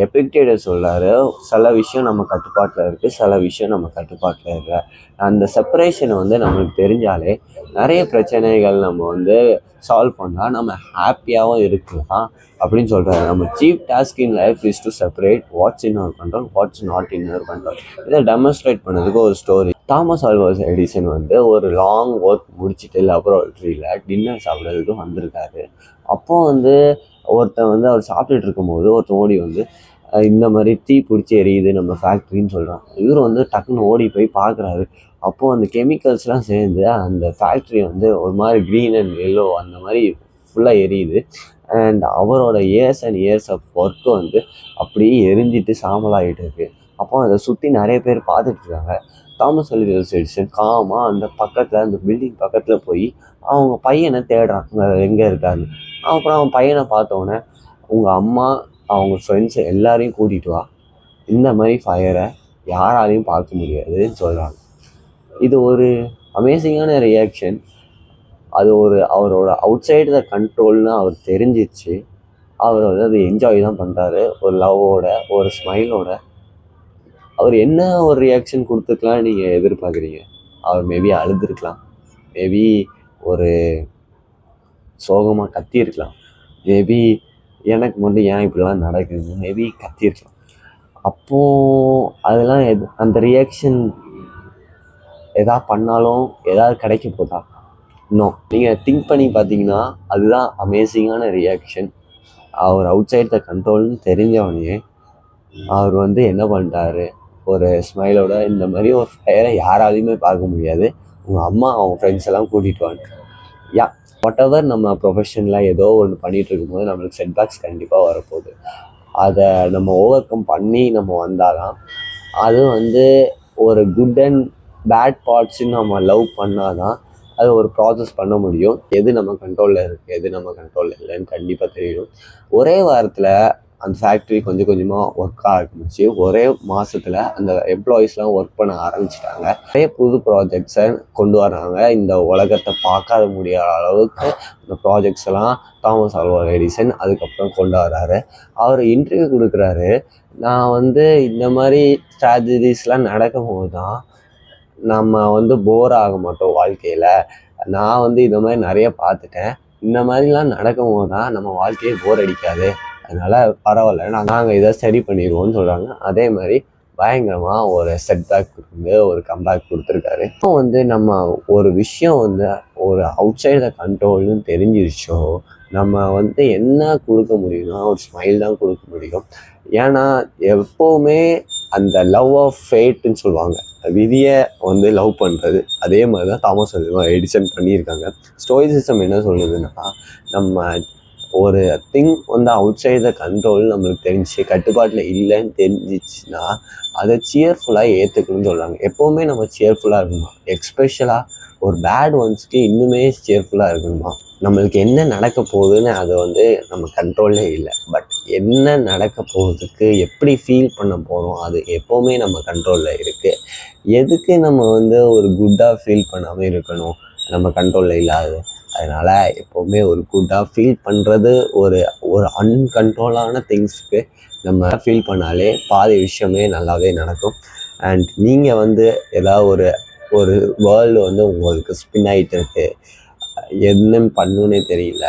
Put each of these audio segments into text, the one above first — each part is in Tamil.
எபிக்டேட்டர் சொல்கிறாரு, சில விஷயம் நம்ம கட்டுப்பாட்டில் இருக்குது, சில விஷயம் நம்ம கட்டுப்பாட்டில் இல்லை. அந்த செப்பரேஷனை வந்து நம்மளுக்கு தெரிஞ்சாலே நிறைய பிரச்சனைகள் நம்ம வந்து சால்வ் பண்ணால் நம்ம ஹாப்பியாகவும் இருக்கலாம் அப்படின்னு சொல்கிறாரு. நம்ம chief task in life is to separate what's in our control, what's not in our control. இதை டெமான்ஸ்ட்ரேட் பண்ணதுக்கு ஒரு ஸ்டோரி. தாமஸ் ஆல்வா எடிசன் வந்து ஒரு லாங் ஒர்க் முடிச்சுட்டு லெபரட்டரியில் டின்னர் சாப்பிட்றதுக்கு வந்திருக்காரு. அப்போ வந்து ஒருத்தன் வந்து அவர் சாப்பிட்டுட்டு இருக்கும்போது ஒருத்தன் ஓடி வந்து இந்த மாதிரி தீ பிடிச்சி எரியுது நம்ம ஃபேக்ட்ரின்னு சொல்கிறான். இவர் வந்து டக்குன்னு ஓடி போய் பார்க்குறாரு. அப்போது அந்த கெமிக்கல்ஸ்லாம் சேர்ந்து அந்த ஃபேக்ட்ரி வந்து ஒரு மாதிரி க்ரீன் அண்ட் எல்லோ அந்த மாதிரி ஃபுல்லாக எரியுது. அண்ட் அவரோட years and years of work வந்து அப்படியே எரிஞ்சிட்டு சாம்பலாகிட்டு இருக்கு. அப்போ அதை சுற்றி நிறைய பேர் பார்த்துட்டு இருக்காங்க. தாமஸ் ஆல்வா எடிசன் காமாக அந்த பக்கத்தில் அந்த பில்டிங் பக்கத்தில் போய் அவங்க பையனை தேடுறான் எங்கே இருக்காருன்னு. அப்புறம் அவன் பையனை பார்த்தோன்னே, உங்கள் அம்மா அவங்க ஃப்ரெண்ட்ஸ் எல்லாரையும் கூட்டிகிட்டு வா, இந்த மாதிரி ஃபயரை யாராலையும் பார்க்க முடியாதுன்னு சொல்கிறாங்க. இது ஒரு அமேசிங்கான ரியாக்ஷன். அது ஒரு அவரோட அவுட் சைடு த கண்ட்ரோல்னு அவர் தெரிஞ்சிச்சு. அவர் வந்து அதை என்ஜாய் தான் பண்ணுறாரு, ஒரு லவ்வோட, ஒரு ஸ்மைலோட. அவர் என்ன ஒரு ரியாக்ஷன் கொடுத்துருக்கலாம் நீங்கள் எதிர்பார்க்குறீங்க? அவர் மேபி அழுதுருக்கலாம், மேபி ஒரு சோகமாக கத்தியிருக்கலாம், மேபி எனக்கு மட்டும் ஏன் இப்படிலாம் நடக்குது மேபி கத்தியிருக்கலாம். அப்போது அதெல்லாம் அந்த ரியாக்ஷன் எதா பண்ணாலும் ஏதாவது கிடைக்க போதா? இன்னும் நீங்கள் திங்க் பண்ணி பார்த்தீங்கன்னா அதுதான் அமேசிங்கான ரியாக்ஷன். அவர் அவுட் சைட் த கண்ட்ரோல்னு தெரிஞ்சவனே அவர் வந்து என்ன பண்ணிட்டாரு, ஒரு ஸ்மைலோட இந்த மாதிரி ஒரு ஃபயரை யாராலையுமே பார்க்க முடியாது, உங்கள் அம்மா அவங்க ஃப்ரெண்ட்ஸ் எல்லாம் கூட்டிகிட்டு வாங்க. யா வாட் எவர் நம்ம ப்ரொஃபஷனில் ஏதோ ஒன்று பண்ணிகிட்டு இருக்கும்போது நம்மளுக்கு செட்பேக்ஸ் கண்டிப்பாக வரப்போகுது. அதை நம்ம ஓவர் கம் பண்ணி நம்ம வந்தால் தான் அது வந்து ஒரு குட் அண்ட் பேட் பார்ட்ஸுன்னு நம்ம லவ் பண்ணால் தான் அது ஒரு ப்ராசஸ் பண்ண முடியும். எது நம்ம கண்ட்ரோலில் இருக்குது, எது நம்ம கண்ட்ரோலில் இல்லைன்னு கண்டிப்பாக தெரியணும். ஒரே வாரத்தில் அந்த ஃபேக்ட்ரி கொஞ்சம் கொஞ்சமாக ஒர்க் ஆரம்பிச்சு, ஒரே மாதத்தில் அந்த எம்ப்ளாயீஸ்லாம் ஒர்க் பண்ண ஆரம்பிச்சிட்டாங்க. நிறைய புது ப்ராஜெக்ட்ஸை கொண்டு வராங்க. இந்த உலகத்தை பார்க்காத முடியாத அளவுக்கு இந்த ப்ராஜெக்ட்ஸ் எல்லாம் தாமஸ் ஆல்வா எடிசன் அதுக்கப்புறம் கொண்டு வராரு. அவர் இன்டர்வியூ கொடுக்குறாரு. நான் வந்து இந்த மாதிரி ஸ்ட்ராட்டஜிஸ்லாம் நடக்கும் போது தான் நம்ம வந்து போர் ஆக மாட்டோம் வாழ்க்கையில். நான் வந்து இந்த மாதிரி நிறைய பார்த்துட்டேன். இந்த மாதிரிலாம் நடக்கும் போது தான் நம்ம வாழ்க்கையே போர் அடிக்காது. அதனால் பரவாயில்ல, நாங்கள் இதை சரி பண்ணிடுவோம்னு சொல்கிறாங்க. அதே மாதிரி பயங்கரமாக ஒரு செட்பேக் வந்து ஒரு கம்பேக் கொடுத்துருக்காரு. இப்போ வந்து நம்ம ஒரு விஷயம் வந்து ஒரு அவுட் சைடு த கண்ட்ரோல்னு தெரிஞ்சிருச்சோ நம்ம வந்து என்ன கொடுக்க முடியும்னா ஒரு ஸ்மைல் தான் கொடுக்க முடியும். ஏன்னா எப்போவுமே அந்த லவ் ஆஃப் ஃபேட்டுன்னு சொல்லுவாங்க, விதியை வந்து லவ் பண்ணுறது. அதே மாதிரி தான் தாமஸ் ஆல்வா எடிசன் பண்ணியிருக்காங்க. ஸ்டோயிசிசம் என்ன சொல்லுதுன்னா, நம்ம ஒரு திங் வந்து அவுட் சைடு த கண்ட்ரோல் நம்மளுக்கு தெரிஞ்சு கட்டுப்பாட்டில் இல்லைன்னு தெரிஞ்சிச்சுன்னா அதை சியர்ஃபுல்லாக ஏற்றுக்கணும்னு சொல்கிறாங்க. எப்போவுமே நம்ம சியர்ஃபுல்லாக இருக்கணுமா, எக்ஸ்பெஷலாக ஒரு பேட் ஒன்ஸ்க்கு இன்னுமே சியர்ஃபுல்லாக இருக்கணுமா. நம்மளுக்கு என்ன நடக்க போகுதுன்னு அது வந்து நம்ம கண்ட்ரோல்லே இல்லை. பட் என்ன நடக்க போகிறதுக்கு எப்படி ஃபீல் பண்ண போகிறோம் அது எப்போவுமே நம்ம கண்ட்ரோலில் இருக்குது. எதுக்கு நம்ம வந்து ஒரு குட்டாக ஃபீல் பண்ணாமல் இருக்கணும், நம்ம கண்ட்ரோலில் இல்லாது. அதனால் எப்போவுமே ஒரு குட்டாக ஃபீல் பண்ணுறது ஒரு ஒரு அன்கண்ட்ரோலான திங்ஸுக்கு நம்ம ஃபீல் பண்ணாலே பாதி விஷயமே நல்லாவே நடக்கும். அண்ட் நீங்கள் வந்து ஏதாவது ஒரு ஒரு வேர்ல்டு வந்து உங்களுக்கு ஸ்பின் ஆகிட்டு இருக்கு, என்ன பண்ணுன்னே தெரியல,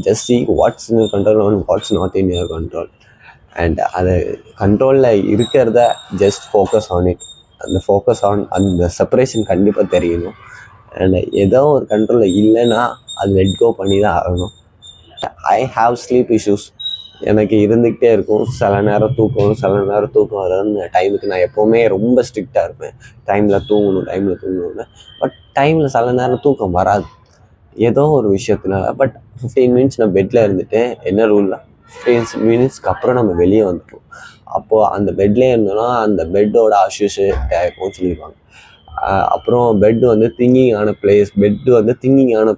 just see what's in your control and what's not in your control. And அது கண்ட்ரோலில் இருக்கிறத ஜஸ்ட் ஃபோக்கஸ் ஆன் இட். அந்த ஃபோக்கஸ் ஆன் அந்த செப்பரேஷன் கண்டிப்பாக தெரியணும். அண்ட் ஏதோ ஒரு கண்ட்ரோலில் இல்லைன்னா அது லெட் கோ பண்ணி தான் ஆகணும். ஐ ஹாவ் ஸ்லீப் இஷ்யூஸ், எனக்கு இருந்துக்கிட்டே இருக்கும். சில நேரம் தூக்கம், சில நேரம் தூக்கம் வராது. டைமுக்கு நான் எப்போவுமே ரொம்ப ஸ்ட்ரிக்டாக இருப்பேன், டைமில் தூங்கணும்னு. பட் டைமில் சில நேரம் தூக்கம் வராது ஏதோ ஒரு விஷயத்தினால. பட் 15 மினிட்ஸ் நான் பெட்டில் இருந்துட்டு என்ன ரூல்லாம் 15 மினிட்ஸ்க்கு அப்புறம் நம்ம வெளியே வந்துட்டோம். அப்போது அந்த பெட்லேயே இருந்தோன்னா அந்த பெட்டோட ஆஷ்யூஸு தேவைக்கும்னு சொல்லிடுவாங்க. அப்புறம் பெட் வந்து திங்கிங்கான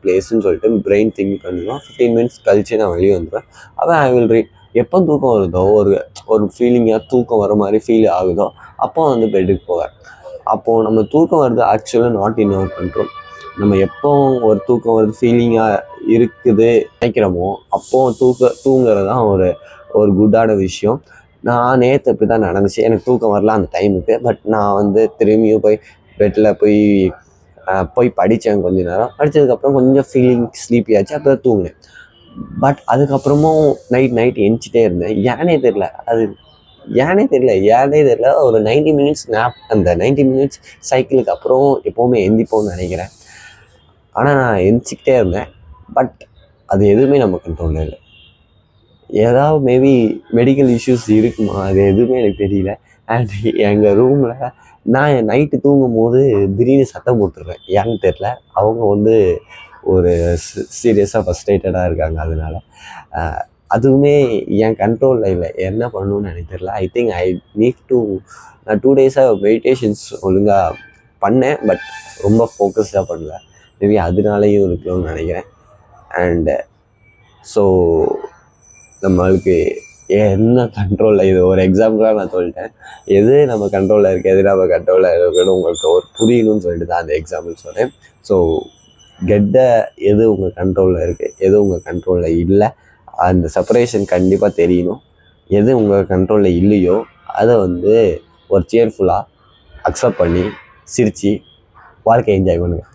பிளேஸ்ன்னு சொல்லிட்டு பிரெயின் திங்க் பண்ணிடுவோம். 15 மினிட்ஸ் கழிச்சு நான் வெளியே வந்துடுவேன். அப்போ ஐ வில் ரீட். எப்போ தூக்கம் வருதோ, ஒரு ஃபீலிங்காக தூக்கம் வர மாதிரி ஃபீல் ஆகுதோ அப்போ வந்து பெட்டுக்கு போவேன். அப்போது நம்ம தூக்கம் வருது ஆக்சுவலாக நாட் இன் அவர் கண்ட்ரோல். நம்ம எப்போ ஒரு தூக்கம் வருது ஃபீலிங்காக இருக்குது நினைக்கிறோமோ அப்போது தூங்குறது தான் ஒரு குட்டான விஷயம். நான் நேற்று இப்படி தான் நடந்துச்சு. எனக்கு தூக்கம் வரல அந்த டைமுக்கு. பட் நான் வந்து திரும்பியும் போய் பெட்டில் போய் படித்தேன் கொஞ்ச நேரம். படித்ததுக்கப்புறம் கொஞ்சம் ஃபீலிங் ஸ்லீப்பி ஆச்சு. அப்போ தான் தூங்கினேன். பட் அதுக்கப்புறமும் நைட் எந்திச்சிட்டே இருந்தேன். ஏனே தெரியல. ஒரு 90 மினிட்ஸ் நேப், அந்த 90 மினிட்ஸ் சைக்கிளுக்கு அப்புறம் எப்போவுமே எந்திப்போம்னு நினைக்கிறேன். ஆனால் நான் எந்திச்சிக்கிட்டே இருந்தேன். பட் அது எதுவுமே நம்ம கண்ட்ரோலில் இல்லை. ஏதாவது மேபி மெடிக்கல் இஷ்யூஸ் இருக்குமா, அது எதுவுமே எனக்கு தெரியல. அண்ட் எங்கள் ரூமில் நான் நைட்டு தூங்கும் போது திடீர்னு சத்தம் போட்டுடுறேன். ஏன்னு தெரில. அவங்க வந்து ஒரு சீரியஸாக ஃபஸ்ட்ரேட்டடாக இருக்காங்க. அதனால அதுவுமே என் கண்ட்ரோலில் இல்லை. என்ன பண்ணணும்னு எனக்கு தெரியல. I think I need to நான் 2 டேஸாக மெடிடேஷன்ஸ் ஒழுங்காக பண்ணேன். பட் ரொம்ப ஃபோக்கஸ்டாக பண்ணல. மேபி அதனாலேயும் இருக்கணும்னு நினைக்கிறேன். அண்டு ஸோ நம்மளுக்கு என்ன கண்ட்ரோலில், இது ஒரு எக்ஸாம்பிளாக நான் சொல்லிட்டேன். எது நம்ம கண்ட்ரோலில் இருக்குது, எது நம்ம கண்ட்ரோலில் இருக்குன்னு உங்களுக்கு ஒரு புரியணும்னு சொல்லிட்டு தான் அந்த எக்ஸாம்பிள் சொன்னேன். ஸோ எது உங்கள் கண்ட்ரோலில் இருக்குது, எது உங்கள் கண்ட்ரோலில் இல்லை, அந்த செப்பரேஷன் கண்டிப்பாக தெரியணும். எது உங்கள் கண்ட்ரோலில் இல்லையோ அதை வந்து ஒரு சேர்ஃபுல்லாக அக்செப்ட் பண்ணி சிரித்து வாழ்க்கையை என்ஜாய் பண்ணுங்கள்.